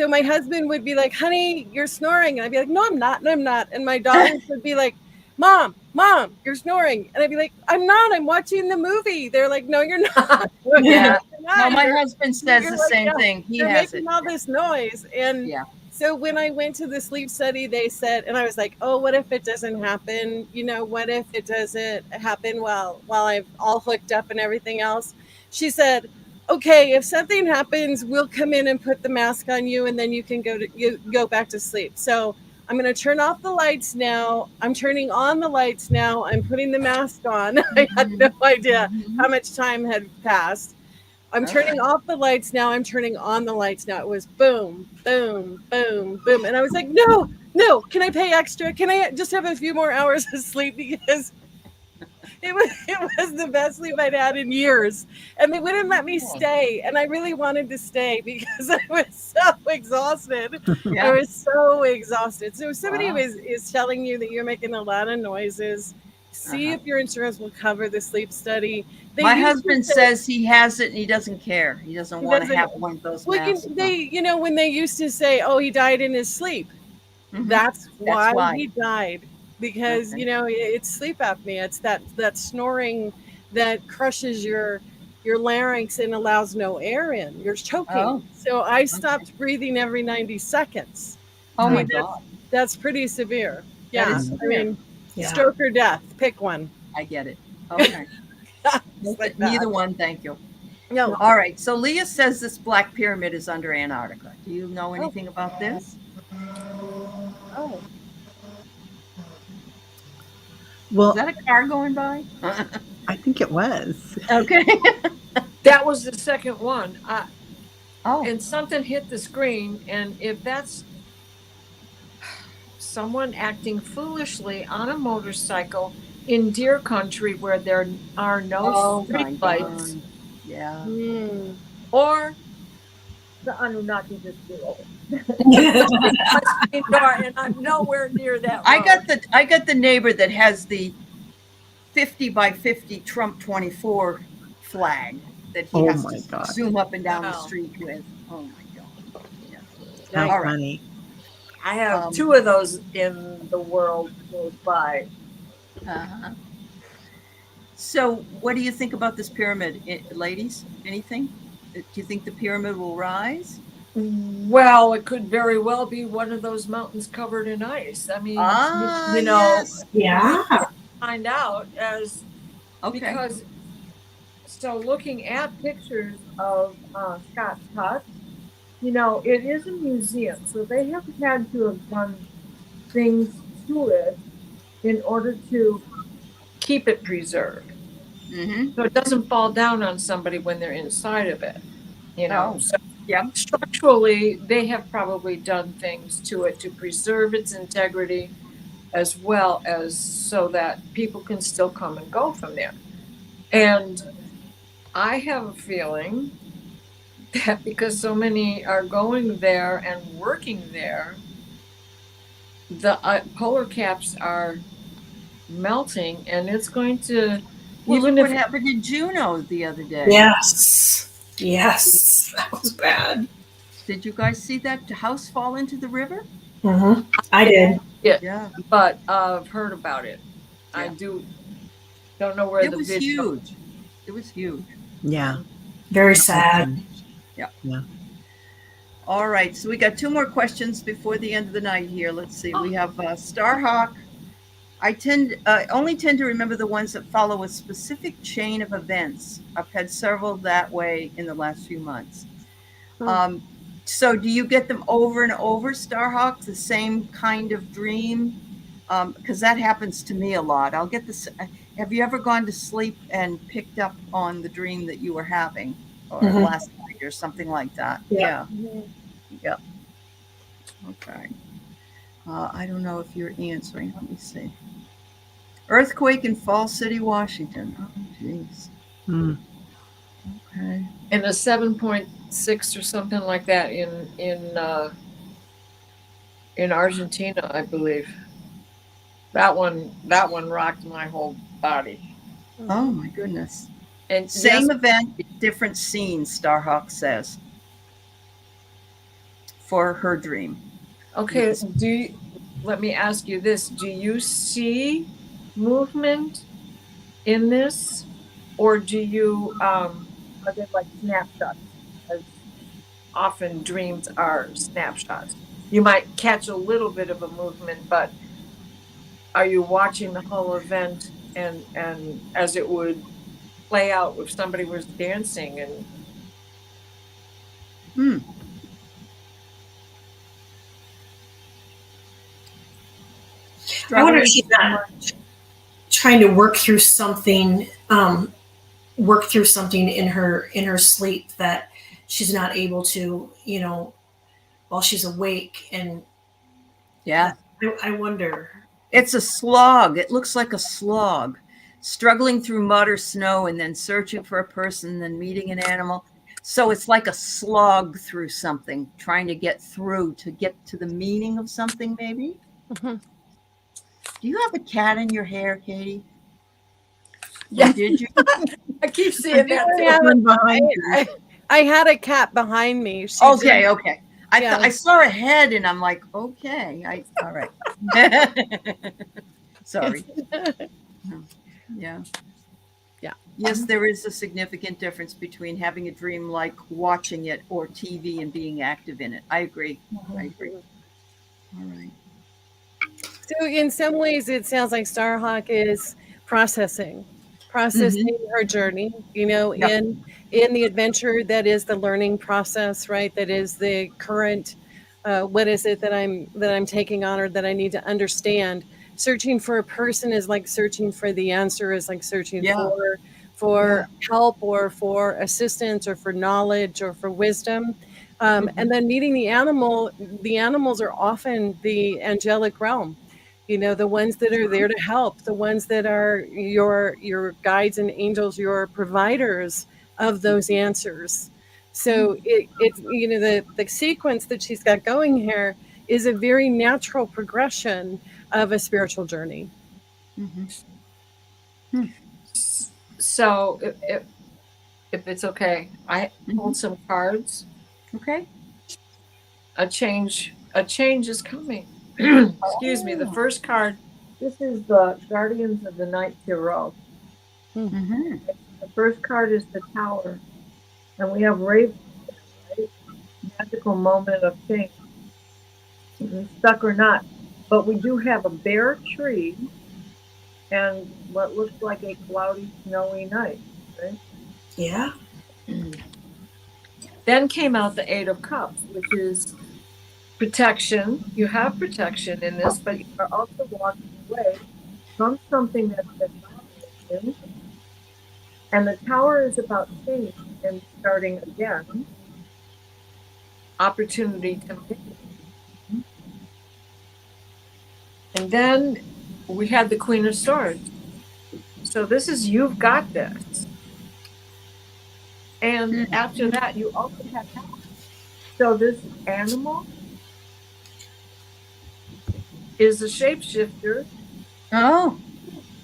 my husband would be like, "Honey, you're snoring," and I'd be like, "No, I'm not. No, I'm not." And my daughters would be like, Mom, you're snoring," and I'd be like, "I'm not. I'm watching the movie." They're like, "No, you're not." Yeah. You're not. No, my husband says you're the like, same thing. He You're has making it. all this noise. And so when I went to the sleep study, they said, and I was like, "Oh, what if it doesn't happen? What if it doesn't happen while I'm all hooked up and everything else?" She said, "Okay, if something happens, we'll come in and put the mask on you, and then you can go back to sleep. So I'm going to turn off the lights now. I'm turning on the lights now. I'm putting the mask on." I had no idea how much time had passed. "I'm turning off the lights now. I'm turning on the lights now." It was boom, boom, boom, boom. And I was like, no, can I pay extra? Can I just have a few more hours of sleep? Because It was the best sleep I'd had in years. And they wouldn't let me stay. And I really wanted to stay because I was so exhausted. I Yeah. was so exhausted. So if somebody Wow. is telling you that you're making a lot of noises, see if your insurance will cover the sleep study. They My used to husband say- says he has it and he doesn't care. He doesn't He want to doesn't- have one of those Well, masks. when they used to say, "Oh, he died in his sleep," Mhm. that's why why. he died, because Okay. it's sleep apnea. It's that snoring that crushes your larynx and allows no air in. You're choking. Oh. So I stopped breathing every 90 seconds. Oh I my mean, God. That's pretty severe. That Yeah, is I severe. mean, Yeah. stroke or death, pick one. I get it. Okay. Just like that. Neither one, thank you. No. All right. So Leah says this black pyramid is under Antarctica. Do you know anything about this? Oh. Well, Is that a car going by? I think it was. Okay. That was the second one. Oh. And something hit the screen, and if that's someone acting foolishly on a motorcycle in deer country where there are no Oh my street lights, God. Yeah. Mm. or the Anunnaki just blew over Yeah. and I'm nowhere near that. I road. got the neighbor that has the 50 by 50 Trump 24 flag that he Oh has my to God. zoom up and down the Wow. street with. Oh my God. Yeah. How All right. funny. I have 2 Um, of those in the world close by. Uh-huh. So, what do you think about this pyramid, ladies? Anything? Do you think the pyramid will rise? Well, it could very well be one of those mountains covered in ice. I mean, you know, Yes. Yeah. find out as Okay. because so looking at pictures of Scott's Hut, you know, it is a museum, so they have had to have done things to it in order to keep it preserved, Mm-hmm. so it doesn't fall down on somebody when they're inside of it. You know, Oh. so Yeah. structurally, they have probably done things to it to preserve its integrity, as well as so that people can still come and go from there. And I have a feeling that because so many are going there and working there, the polar caps are melting, and it's going to Well, even look if what happened in Juneau the other day. Yes. Yes. That was bad. Did you guys see that house fall into the river? Mm-hmm. I did. Yeah. but I've heard about it. I Yeah. don't know where It the was video. huge. It was huge. Yeah. Very sad. All right, so we got 2 more questions before the end of the night here. Let's see. We have Starhawk. I only tend to remember the ones that follow a specific chain of events. I've had several that way in the last few months. So do you get them over and over, Starhawk, the same kind of dream? Because that happens to me a lot. I'll get this. Have you ever gone to sleep and picked up on the dream that you were having, or Mhm. last night, or something like that? Yeah. Yeah. Okay. I don't know if you're answering. Let me see. Earthquake in Falls City, Washington. Oh, jeez. Mm. Okay. And a 7.6 or something like that in Argentina, I believe. That one rocked my whole body. Oh my goodness. And Same yes, event, different scene, Starhawk says. For her dream. okay, let me ask you this. Do you see movement in this? Or do you are they like snapshots? As often dreams are snapshots. You might catch a little bit of a movement, but are you watching the whole event and as it would play out if somebody was dancing and I wonder if she's not trying to work through something in her sleep that she's not able to, while she's awake. And Yeah. I wonder. It's a slog. It looks like a slog. struggling through mud or snow and then searching for a person, then meeting an animal. So it's like a slog through something, trying to get through to get to the meaning of something, maybe. Mhm. Do you have a cat in your hair, Katie? Yeah. Or did you? I keep seeing that. Yeah, too. One behind you. I had a cat behind me. She Okay, did- okay. I Yeah. I saw a head and I'm like, okay, all right. Sorry. Yeah. Yeah. Yes, there is a significant difference between having a dream like watching it or TV and being active in it. I agree. I agree. All right. So in some ways, it sounds like Starhawk is processing her journey. You know, Yep. in the adventure that is the learning process, right? That is the current. What is it that I'm taking on or that I need to understand? Searching for a person is like searching for the answer. Is like searching Yeah. for help or for assistance or for knowledge or for wisdom. And then meeting the animals are often the angelic realm, you know, the ones that are there to help, the ones that are your guides and angels, your providers of those answers. So it's, you know, the sequence that she's got going here is a very natural progression of a spiritual journey. So if it's okay, I pulled some cards. Okay. A change is coming. Excuse me. The first card. This is the Guardians of the Night Tarot. Mm-hmm. The first card is the Tower, and we have Raven, right? Magical moment of change. Stuck or not, but we do have a bare tree and what looks like a cloudy, snowy night. Right? Yeah. Then came out the Eight of Cups, which is protection. You have protection in this, but you are also walking away from something that's been bothering you. And the Tower is about change and starting again. Opportunity to make. And then we had the Queen of Swords. So this is you've got this. And after that, you also have help. So this animal is a shapeshifter. Oh.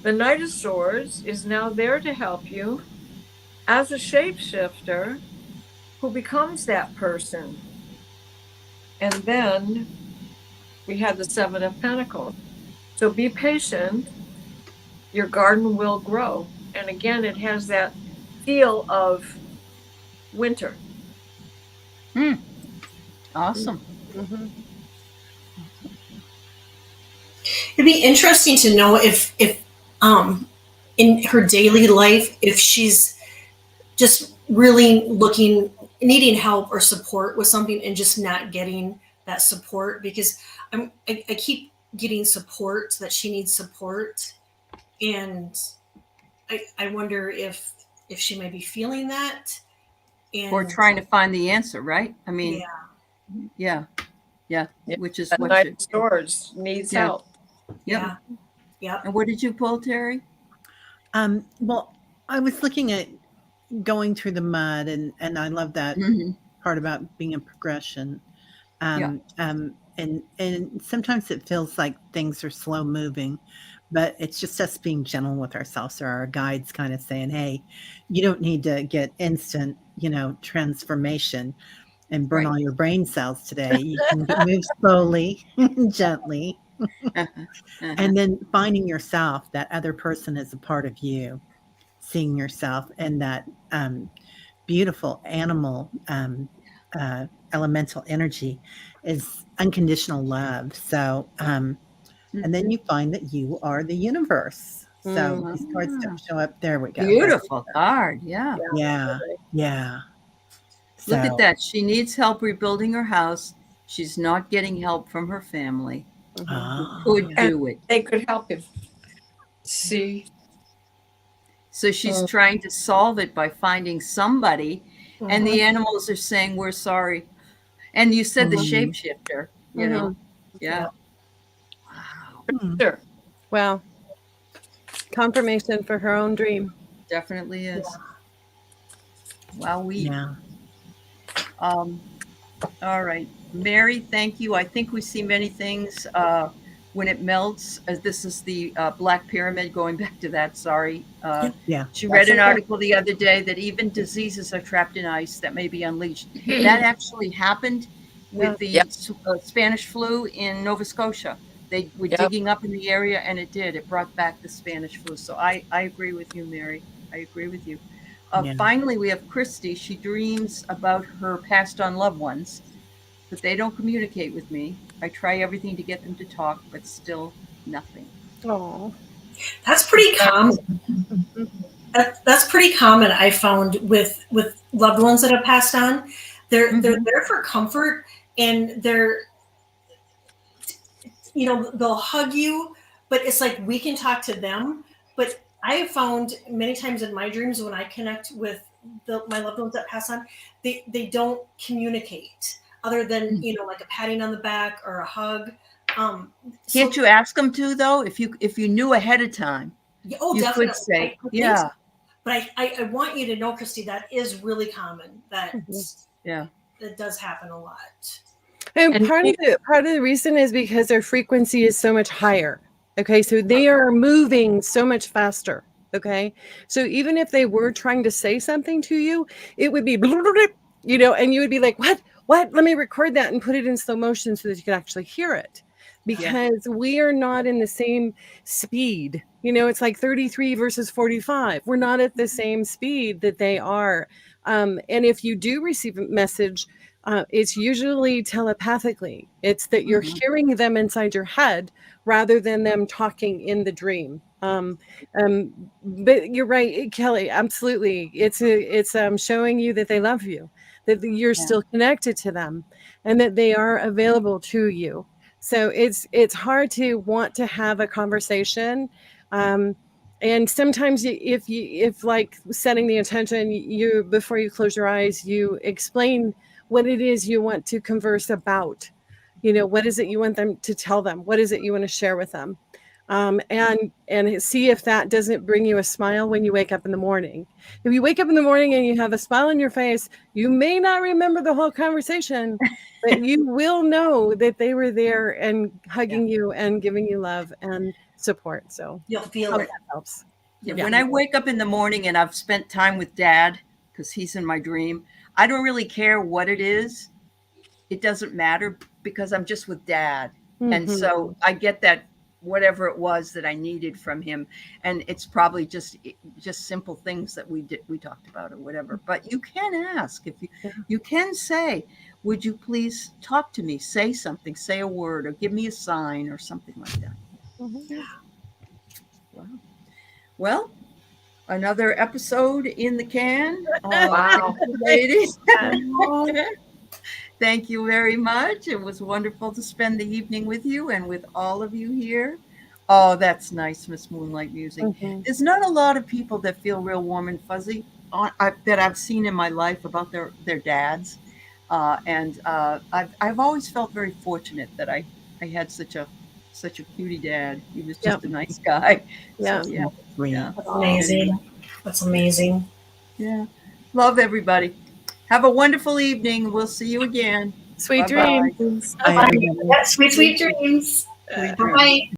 The Knight of Swords is now there to help you as a shapeshifter who becomes that person. And then we had the Seven of Pentacles. So be patient. Your garden will grow. And again, it has that feel of winter. Awesome. Mhm. It'd be interesting to know if in her daily life, if she's just really needing help or support with something and just not getting that support, because I keep getting support that she needs support, and I wonder if she might be feeling that, and Or trying to find the answer, right? I mean, yeah, yeah. Yeah. Which is The what Knight you, of Swords needs Yeah. help. Yep. yeah. And what did you pull, Terry? Well, I was looking at going through the mud, and I love that part about being a progression. And sometimes it feels like things are slow moving, but it's just us being gentle with ourselves, or our guides kind of saying, "Hey, you don't need to get instant, transformation and burn Right. all your brain cells today. You can move slowly, gently." And then finding yourself, that other person is a part of you, seeing yourself and that beautiful animal, elemental energy is unconditional love. So, and then you find that you are the universe. So these cards don't show up. There we go. Beautiful card. Yeah. Yeah. Yeah. Look at So, that. She needs help rebuilding her house. She's not getting help from her family. Could yeah. do it. They could help him. See? So she's trying to solve it by finding somebody, and the animals are saying, "We're sorry." And you said the shapeshifter, you know? Yeah. Wow. Sure. Wow. confirmation for her own dream. Definitely is. Wow, Yeah. All right. Mary, thank you. I think we see many things when it melts. As this is the Black Pyramid, going back to that, sorry. Yeah. She read an That's okay. article the other day that even diseases are trapped in ice that may be unleashed. That actually happened with the Yep. Spanish flu in Nova Scotia. They were Yep. digging up in the area, and it did. It brought back the Spanish flu. So I agree with you, Mary. I agree with you. Yeah. Finally, we have Christy. She dreams about her passed on loved ones, but they don't communicate with me. I try everything to get them to talk, but still nothing. Oh, That's pretty common. That's pretty common. I found with loved ones that have passed on. They're there for comfort, and they'll hug you, but it's like we can talk to them. But I have found many times in my dreams when I connect with my loved ones that pass on, they don't communicate other than like a patting on the back or a hug. Can't you ask them to though? If you knew ahead of time, Oh, you definitely. could say, I think yeah. so. But I want you to know, Christy, that is really common. That Yeah. that does happen a lot. and And part of the reason is because their frequency is so much higher. Okay, so they are moving so much faster. Okay, so even if they were trying to say something to you, it would be, and you would be like, what? Let me record that and put it in slow motion so that you could actually hear it, because we are not in the same speed. It's like 33 versus 45. We're not at the same speed that they are. And if you do receive a message, it's usually telepathically. It's that you're hearing them inside your head rather than them talking in the dream. But you're right, Kelly. Absolutely, it's showing you that they love you, that you're still connected to them, and that they are available to you. So it's hard to want to have a conversation. And sometimes if like setting the intention, you before you close your eyes, you explain what it is you want to converse about. What is it you want them to tell them? What is it you want to share with them? And see if that doesn't bring you a smile when you wake up in the morning. If you wake up in the morning and you have a smile on your face, you may not remember the whole conversation, but you will know that they were there and hugging you and giving you love and support. So You'll feel hope it. that helps. Yeah, when I wake up in the morning and I've spent time with Dad, because he's in my dream, I don't really care what it is. It doesn't matter because I'm just with Dad. And so I get that whatever it was that I needed from him. And it's probably just simple things that we talked about or whatever. But you can ask if you can say, would you please talk to me? Say something, say a word, or give me a sign or something like that. Wow. Well, another episode in the can. Wow. Ladies. Thank you very much. It was wonderful to spend the evening with you and with all of you here. Oh, that's nice, Miss Moonlight Music. There's not a lot of people that feel real warm and fuzzy that I've seen in my life about their dads. And I've always felt very fortunate that I had such a cutie dad. He was just a nice guy. Yeah. So, yeah. That's amazing. That's amazing. Yeah. Love everybody. Have a wonderful evening. We'll see you again. Sweet Bye-bye. dreams. Bye, everybody. Sweet dreams. Sweet dreams. Bye.